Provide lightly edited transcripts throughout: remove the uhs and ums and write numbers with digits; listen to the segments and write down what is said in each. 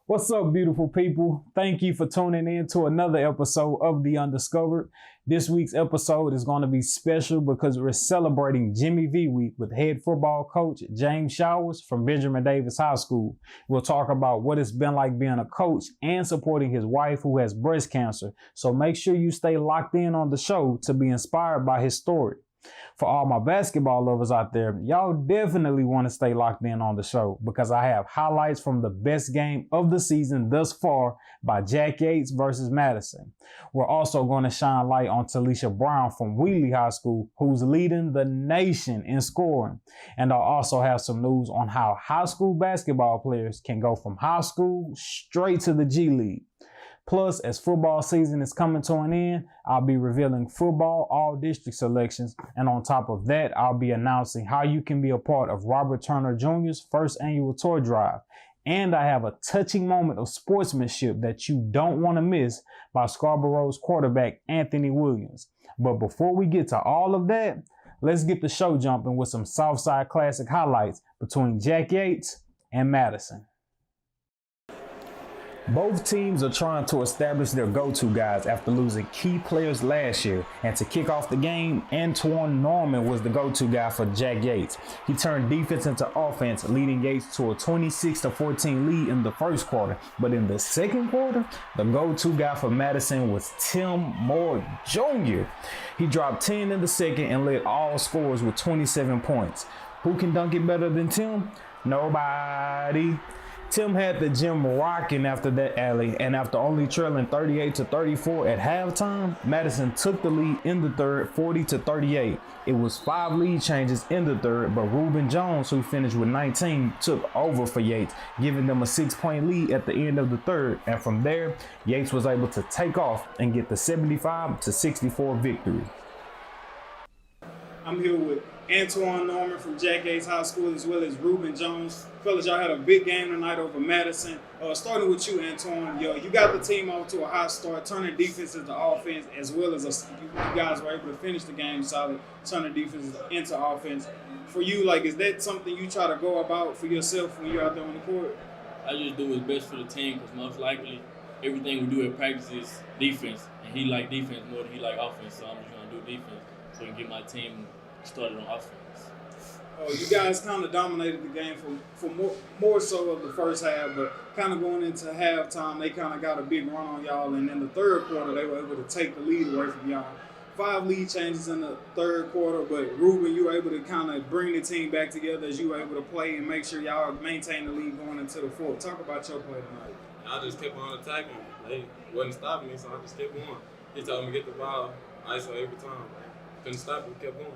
What's up, beautiful people? Thank you for tuning in to another episode of The Undiscovered. This week's episode is going to be special because we're celebrating Jimmy V Week with head football coach James Showers from Benjamin Davis High School. We'll talk about what it's been like being a coach and supporting his wife who has breast cancer. So make sure you stay locked in on the show to be inspired by his story. For all my basketball lovers out there, y'all definitely want to stay locked in on the show because I have highlights from the best game of the season thus far by Jack Yates versus Madison. We're also going to shine light on Telisha Brown from Wheatley High School, who's leading the nation in scoring. And I'll also have some news on how high school basketball players can go from high school straight to the G League. Plus, as football season is coming to an end, I'll be revealing football all-district selections. And on top of that, I'll be announcing how you can be a part of Robert Turner Jr.'s first annual toy drive. And I have a touching moment of sportsmanship that you don't want to miss by Scarborough's quarterback, Anthony Williams. But before we get to all of that, let's get the show jumping with some Southside Classic highlights between Jack Yates and Madison. Both teams are trying to establish their go-to guys after losing key players last year. And to kick off the game, Antoine Norman was the go-to guy for Jack Yates. He turned defense into offense, leading Yates to a 26-14 lead in the first quarter. But in the second quarter, the go-to guy for Madison was Tim Moore Jr. He dropped 10 in the second and led all scorers with 27 points. Who can dunk it better than Tim? Nobody. Tim had the gym rocking after that alley, and after only trailing 38-34 at halftime, Madison took the lead in the third 40-38. It was 5 lead changes in the third, but Reuben Jones, who finished with 19, took over for Yates, giving them a 6-point lead at the end of the third. And from there, Yates was able to take off and get the 75-64 victory. I'm here with Antoine Norman from Jack Yates High School, as well as Reuben Jones. Fellas, y'all had a big game tonight over Madison. Starting with you, Antoine, you got the team off to a hot start, turning defense into offense, as well as you guys were able to finish the game solid, turning defense into offense. For you, is that something you try to go about for yourself when you're out there on the court? I just do what's best for the team because most likely everything we do at practice is defense, and he like defense more than he like offense, so I'm just going to do defense so I can get my team started on offense. You guys kind of dominated the game for more so of the first half, but kind of going into halftime, they kind of got a big run on y'all, and in the third quarter, they were able to take the lead away from y'all. 5 lead changes in the third quarter, but Reuben, you were able to kind of bring the team back together as you were able to play and make sure y'all maintain the lead going into the fourth. Talk about your play tonight. I just kept on attacking. They wasn't stopping me, so I just kept going. He told me to get the ball, ISO every time. Couldn't stop me, kept going.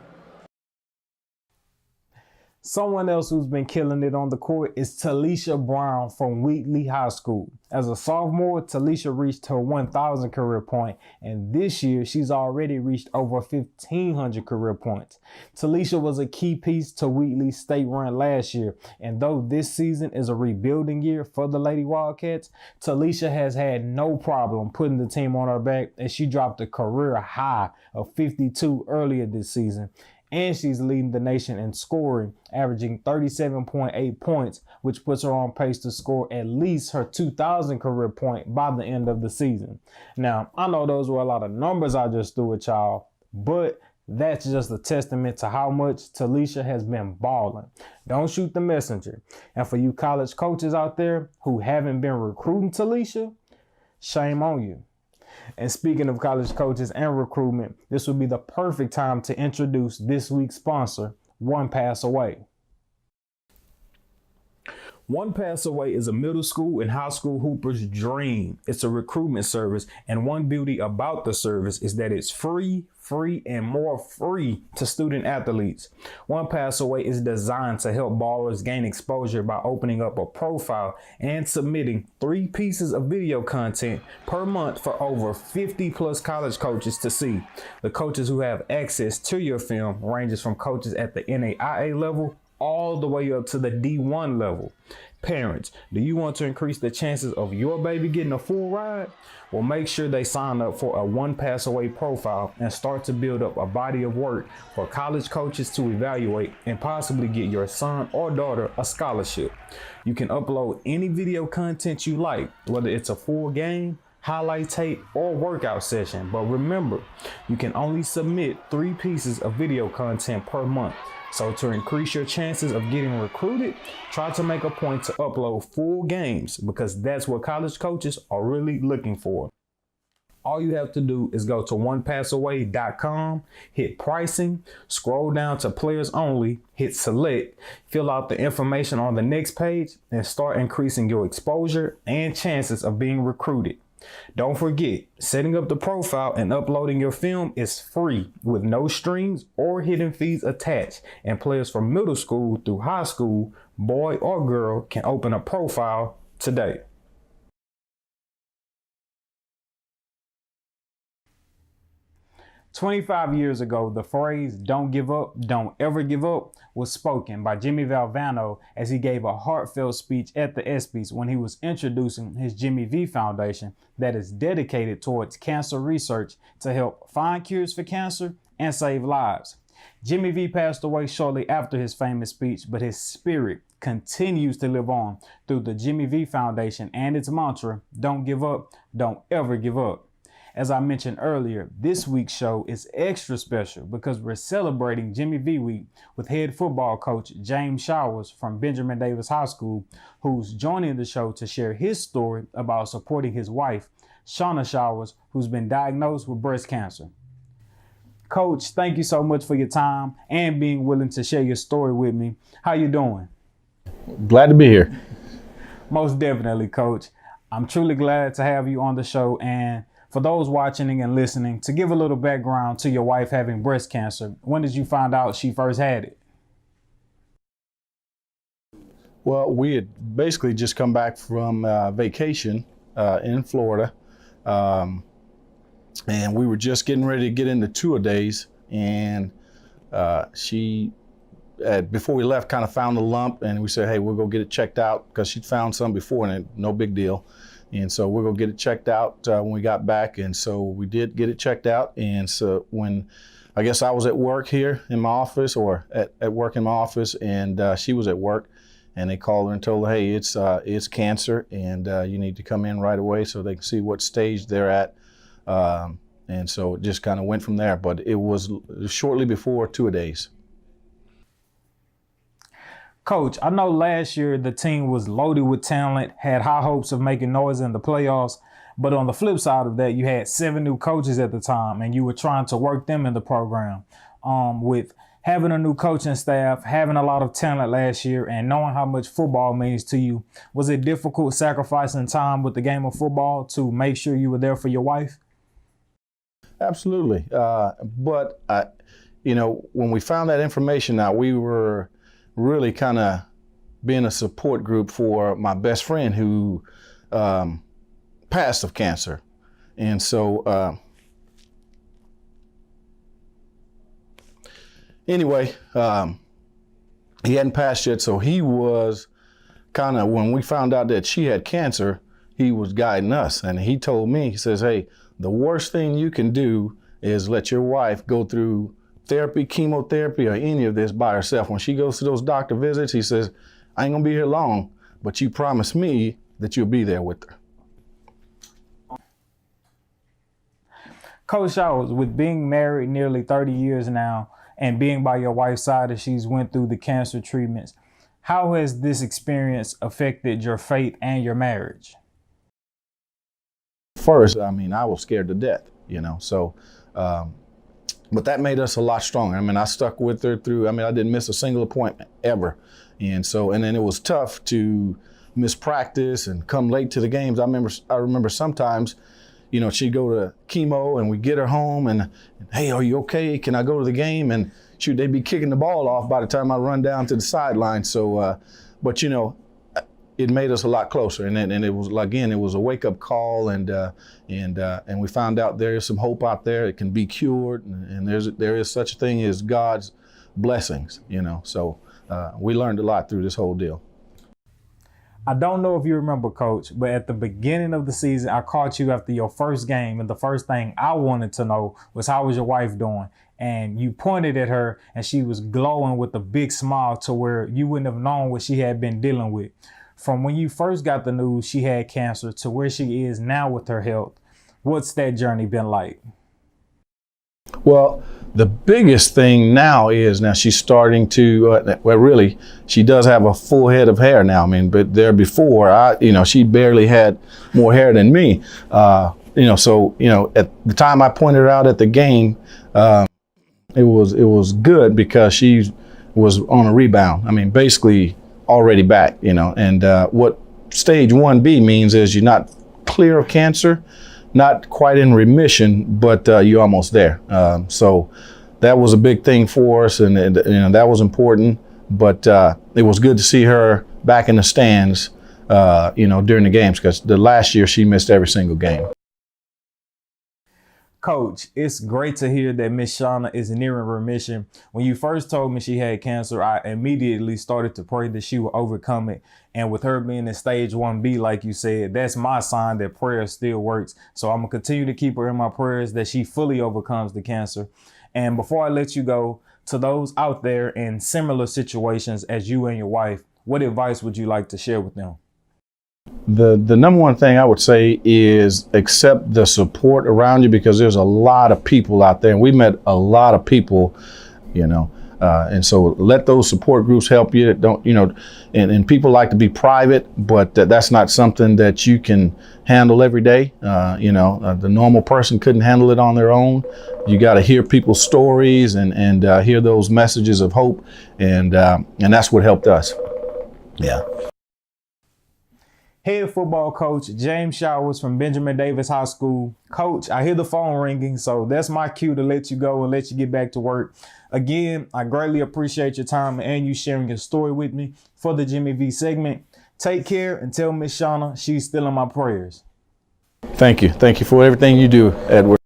Someone else who's been killing it on the court is Telisha Brown from Wheatley High School. As a sophomore, Telisha reached her 1,000 career point, and this year she's already reached over 1,500 career points. Telisha was a key piece to Wheatley's state run last year, and though this season is a rebuilding year for the Lady Wildcats, Telisha has had no problem putting the team on her back, and she dropped a career high of 52 earlier this season. And she's leading the nation in scoring, averaging 37.8 points, which puts her on pace to score at least her 2,000 career point by the end of the season. Now, I know those were a lot of numbers I just threw at y'all, but that's just a testament to how much Telisha has been balling. Don't shoot the messenger. And for you college coaches out there who haven't been recruiting Telisha, shame on you. And speaking of college coaches and recruitment, this would be the perfect time to introduce this week's sponsor, One Pass Away. One Pass Away is a middle school and high school hooper's dream. It's a recruitment service, and one beauty about the service is that it's free, and more free to student athletes. One Pass Away is designed to help ballers gain exposure by opening up a profile and submitting 3 pieces of video content per month for over 50 plus college coaches to see. The coaches who have access to your film ranges from coaches at the NAIA level all the way up to the D1 level. Parents, do you want to increase the chances of your baby getting a full ride? Well, make sure they sign up for a One Pass Away profile and start to build up a body of work for college coaches to evaluate and possibly get your son or daughter a scholarship. You can upload any video content you like, whether it's a full game, highlight tape, or workout session. But remember, you can only submit 3 pieces of video content per month. So to increase your chances of getting recruited, try to make a point to upload full games, because that's what college coaches are really looking for. All you have to do is go to onepassaway.com, hit pricing, scroll down to players only, hit select, fill out the information on the next page, and start increasing your exposure and chances of being recruited. Don't forget, setting up the profile and uploading your film is free with no strings or hidden fees attached, and players from middle school through high school, boy or girl, can open a profile today. "25 years ago, the phrase "don't give up, don't ever give up" was spoken by Jimmy Valvano as he gave a heartfelt speech at the ESPYs when he was introducing his Jimmy V Foundation that is dedicated towards cancer research to help find cures for cancer and save lives. Jimmy V passed away shortly after his famous speech, but his spirit continues to live on through the Jimmy V Foundation and its mantra, "Don't give up, don't ever give up." As I mentioned earlier, this week's show is extra special because we're celebrating Jimmy V Week with head football coach James Showers from Benjamin Davis High School, who's joining the show to share his story about supporting his wife, Shauna Showers, who's been diagnosed with breast cancer. Coach, thank you so much for your time and being willing to share your story with me. How you doing? Glad to be here. Most definitely, Coach. I'm truly glad to have you on the show, and for those watching and listening, to give a little background to your wife having breast cancer, when did you find out she first had it? Well, we had basically just come back from vacation in Florida, and we were just getting ready to get into tour days, and she, before we left, kind of found a lump, and we said, hey, we'll go get it checked out, because she'd found some before, and no big deal. And so we're gonna get it checked out when we got back. And so we did get it checked out. And so when, I guess I was at work here in my office, or at work in my office, and she was at work, and they called her and told her, hey, it's cancer, and you need to come in right away so they can see what stage they're at. And so it just kind of went from there. But it was shortly before two-a-days. Coach, I know last year the team was loaded with talent, had high hopes of making noise in the playoffs, but on the flip side of that, you had 7 new coaches at the time, and you were trying to work them in the program. With having a new coaching staff, having a lot of talent last year, and knowing how much football means to you, was it difficult sacrificing time with the game of football to make sure you were there for your wife? Absolutely. But when we found that information out, we were really kind of being a support group for my best friend who passed of cancer. And so anyway, he hadn't passed yet, so he was kind of, when we found out that she had cancer, he was guiding us. And he told me, he says, hey, the worst thing you can do is let your wife go through therapy, chemotherapy, or any of this by herself. When she goes to those doctor visits, he says, I ain't gonna be here long, but you promise me that you'll be there with her. Coach Showers, with being married nearly 30 years now and being by your wife's side as she's went through the cancer treatments, how has this experience affected your faith and your marriage? First, I was scared to death, so but that made us a lot stronger. I stuck with her through, I didn't miss a single appointment ever. And then it was tough to miss practice and come late to the games. I remember sometimes, she'd go to chemo and we'd get her home and, hey, are you okay? Can I go to the game? And shoot, they'd be kicking the ball off by the time I run down to the sideline. So, but it made us a lot closer, and it was, again, it was a wake-up call, and we found out there is some hope out there. It can be cured, and there is such a thing as God's blessings, So we learned a lot through this whole deal. I don't know if you remember, Coach, but at the beginning of the season, I caught you after your first game, and the first thing I wanted to know was how was your wife doing? And you pointed at her, and she was glowing with a big smile to where you wouldn't have known what she had been dealing with. From when you first got the news she had cancer to where she is now with her health, what's that journey been like? Well, the biggest thing now is she's starting to, really, she does have a full head of hair now. I mean, but there before, she barely had more hair than me. At the time I pointed her out at the game, it was good because she was on a rebound. I mean, basically already back, and what stage 1B means is you're not clear of cancer, not quite in remission, but you're almost there. So that was a big thing for us, and that was important. But it was good to see her back in the stands, during the games, because the last year she missed every single game. Coach, it's great to hear that Miss Shauna is nearing remission. When you first told me she had cancer, I immediately started to pray that she would overcome it. And with her being in stage 1B, like you said, that's my sign that prayer still works. So I'm going to continue to keep her in my prayers that she fully overcomes the cancer. And before I let you go, to those out there in similar situations as you and your wife, what advice would you like to share with them? The number one thing I would say is accept the support around you, because there's a lot of people out there, and we met a lot of people, and so let those support groups help you. And people like to be private, but that's not something that you can handle every day. The normal person couldn't handle it on their own. You got to hear people's stories and hear those messages of hope, and that's what helped us. Yeah. Head football coach James Showers from Benjamin Davis High School. Coach, I hear the phone ringing, so that's my cue to let you go and let you get back to work. Again, I greatly appreciate your time and you sharing your story with me for the Jimmy V segment. Take care and tell Miss Shauna she's still in my prayers. Thank you. Thank you for everything you do, Edward.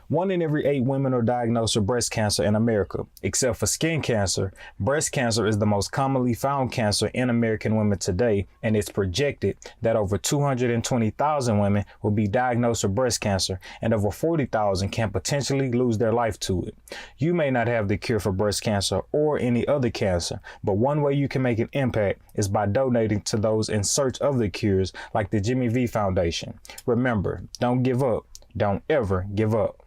1 in every 8 women are diagnosed with breast cancer in America. Except for skin cancer, breast cancer is the most commonly found cancer in American women today, and it's projected that over 220,000 women will be diagnosed with breast cancer, and over 40,000 can potentially lose their life to it. You may not have the cure for breast cancer or any other cancer, but one way you can make an impact is by donating to those in search of the cures, like the Jimmy V Foundation. Remember, don't give up. Don't ever give up.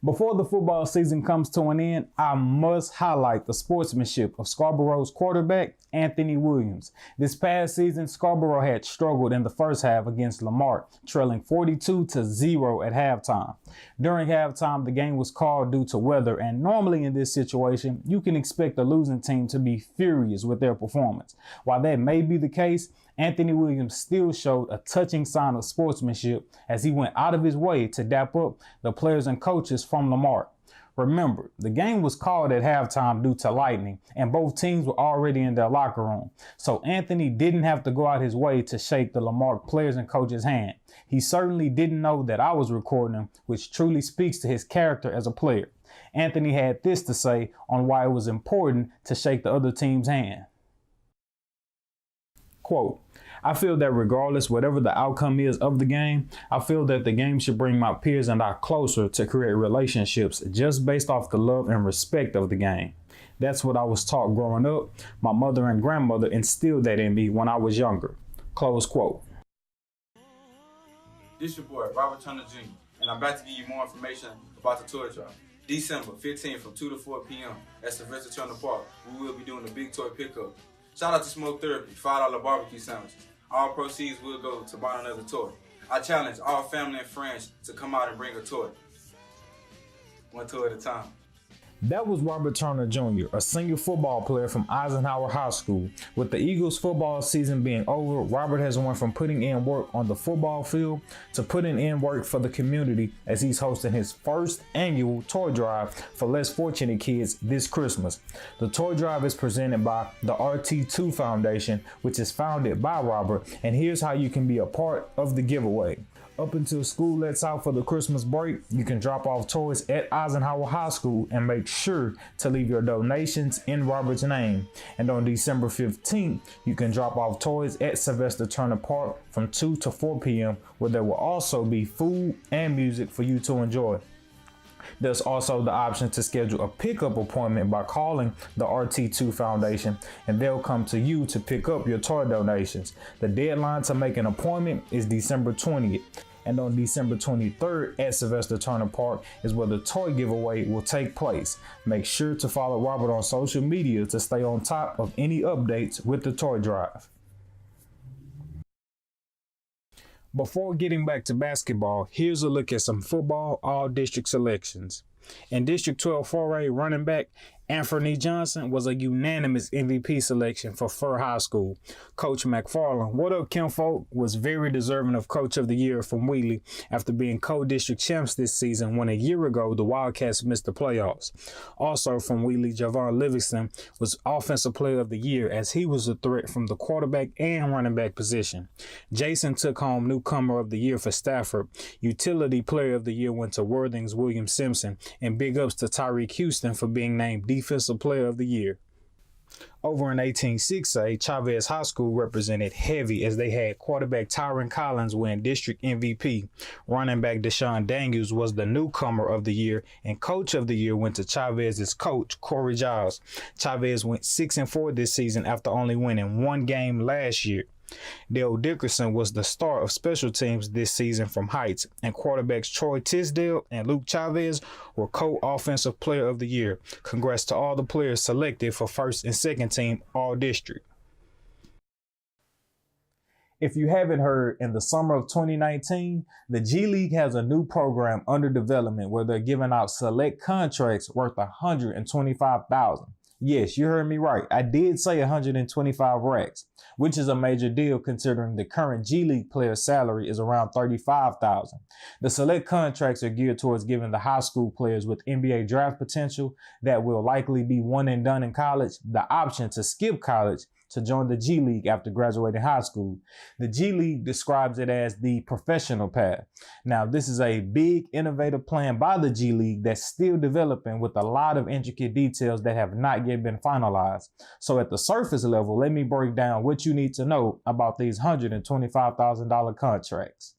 Before the football season comes to an end, I must highlight the sportsmanship of Scarborough's quarterback, Anthony Williams. This past season, Scarborough had struggled in the first half against Lamar, trailing 42-0 at halftime. During halftime, the game was called due to weather, and normally in this situation, you can expect the losing team to be furious with their performance. While that may be the case, Anthony Williams still showed a touching sign of sportsmanship as he went out of his way to dap up the players and coaches from Lamar. Remember, the game was called at halftime due to lightning, and both teams were already in their locker room. So Anthony didn't have to go out his way to shake the Lamar players and coaches' hand. He certainly didn't know that I was recording him, which truly speaks to his character as a player. Anthony had this to say on why it was important to shake the other team's hand. Quote, I feel that regardless, whatever the outcome is of the game, I feel that the game should bring my peers and I closer to create relationships just based off the love and respect of the game. That's what I was taught growing up. My mother and grandmother instilled that in me when I was younger. Close quote. This your boy, Robert Turner Jr., and I'm about to give you more information about the toy drive. December 15th from 2 to 4 p.m. at Sylvester Turner Park, we will be doing a big toy pickup. Shout out to Smoke Therapy, $5 barbecue sandwiches. All proceeds will go to buy another toy. I challenge all family and friends to come out and bring a toy. One toy at a time. That was Robert Turner Jr., a senior football player from Eisenhower High School. With the Eagles football season being over, Robert has went from putting in work on the football field to putting in work for the community as he's hosting his first annual toy drive for less fortunate kids this Christmas. The toy drive is presented by the RT2 Foundation, which is founded by Robert, and here's how you can be a part of the giveaway. Up until school lets out for the Christmas break, you can drop off toys at Eisenhower High School and make sure to leave your donations in Robert's name. And on December 15th, you can drop off toys at Sylvester Turner Park from 2 to 4 p.m. where there will also be food and music for you to enjoy. There's also the option to schedule a pickup appointment by calling the RT2 Foundation, and they'll come to you to pick up your toy donations. The deadline to make an appointment is December 20th. And on December 23rd at Sylvester Turner Park is where the toy giveaway will take place. Make sure to follow Robert on social media to stay on top of any updates with the toy drive. Before getting back to basketball, here's a look at some football all-district selections. In District 12 4A running back, Anthony Johnson was a unanimous MVP selection for Fur High School. Coach McFarland, what up, Kimfolk, was very deserving of Coach of the Year from Wheatley after being co-district champs this season when a year ago the Wildcats missed the playoffs. Also from Wheatley, Javon Livingston was Offensive Player of the Year as he was a threat from the quarterback and running back position. Jason took home Newcomer of the Year for Stafford. Utility Player of the Year went to Worthing's William Simpson, and big ups to Tyreek Houston for being named Defensive Player of the Year. Over in 18-6A, Chavez High School represented heavy as they had quarterback Tyron Collins win district MVP. Running back Deshaun Daniels was the Newcomer of the Year, and Coach of the Year went to Chavez's coach, Corey Giles. Chavez went 6-4 this season after only winning one game last year. Dale Dickerson was the star of special teams this season from Heights, and quarterbacks Troy Tisdale and Luke Chavez were co-offensive player of the year. Congrats to all the players selected for first and second team all district. If you haven't heard, in the summer of 2019, the G League has a new program under development where they're giving out select contracts worth $125,000. Yes, you heard me right. I did say 125 racks, which is a major deal considering the current G League player's salary is around $35,000. The select contracts are geared towards giving the high school players with NBA draft potential that will likely be one and done in college the option to skip college to join the G League after graduating high school. The G League describes it as the professional path. Now, this is a big, innovative plan by the G League that's still developing with a lot of intricate details that have not yet been finalized. So at the surface level, let me break down what you need to know about these $125,000 contracts.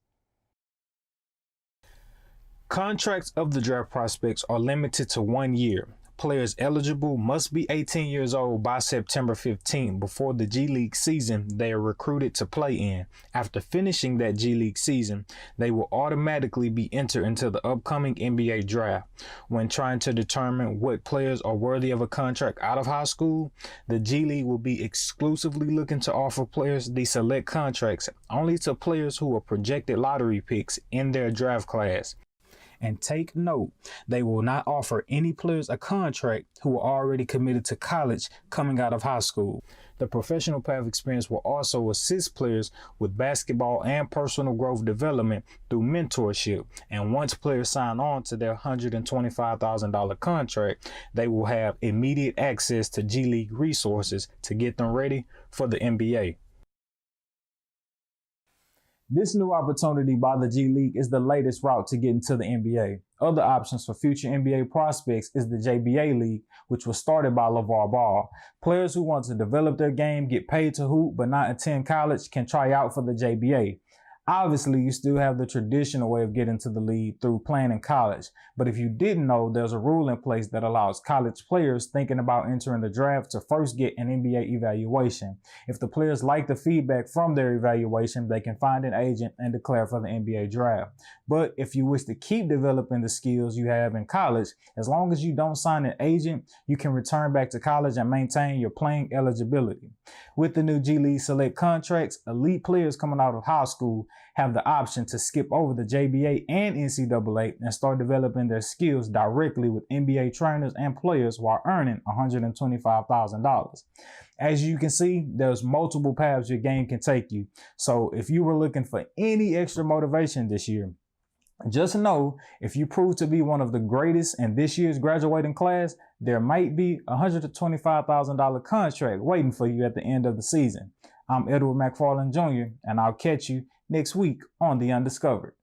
Contracts of the draft prospects are limited to 1 year. Players eligible must be 18 years old by September 15 before the G League season they are recruited to play in. After finishing that G League season, they will automatically be entered into the upcoming NBA draft. When trying to determine what players are worthy of a contract out of high school, the G League will be exclusively looking to offer players these select contracts only to players who are projected lottery picks in their draft class. And take note, they will not offer any players a contract who are already committed to college coming out of high school. The professional path experience will also assist players with basketball and personal growth development through mentorship. And once players sign on to their $125,000 contract, they will have immediate access to G League resources to get them ready for the NBA. This new opportunity by the G League is the latest route to get into the NBA. Other options for future NBA prospects is the JBA League, which was started by LeVar Ball. Players who want to develop their game, get paid to hoop, but not attend college can try out for the JBA. Obviously, you still have the traditional way of getting to the league through playing in college. But if you didn't know, there's a rule in place that allows college players thinking about entering the draft to first get an NBA evaluation. If the players like the feedback from their evaluation, they can find an agent and declare for the NBA draft. But if you wish to keep developing the skills you have in college, as long as you don't sign an agent, you can return back to college and maintain your playing eligibility. With the new G League select contracts, elite players coming out of high school have the option to skip over the JBA and NCAA and start developing their skills directly with NBA trainers and players while earning $125,000. As you can see, there's multiple paths your game can take you. So if you were looking for any extra motivation this year, just know if you prove to be one of the greatest in this year's graduating class, there might be a $125,000 contract waiting for you at the end of the season. I'm Edward McFarland Jr., and I'll catch you next week on The Undiscovered.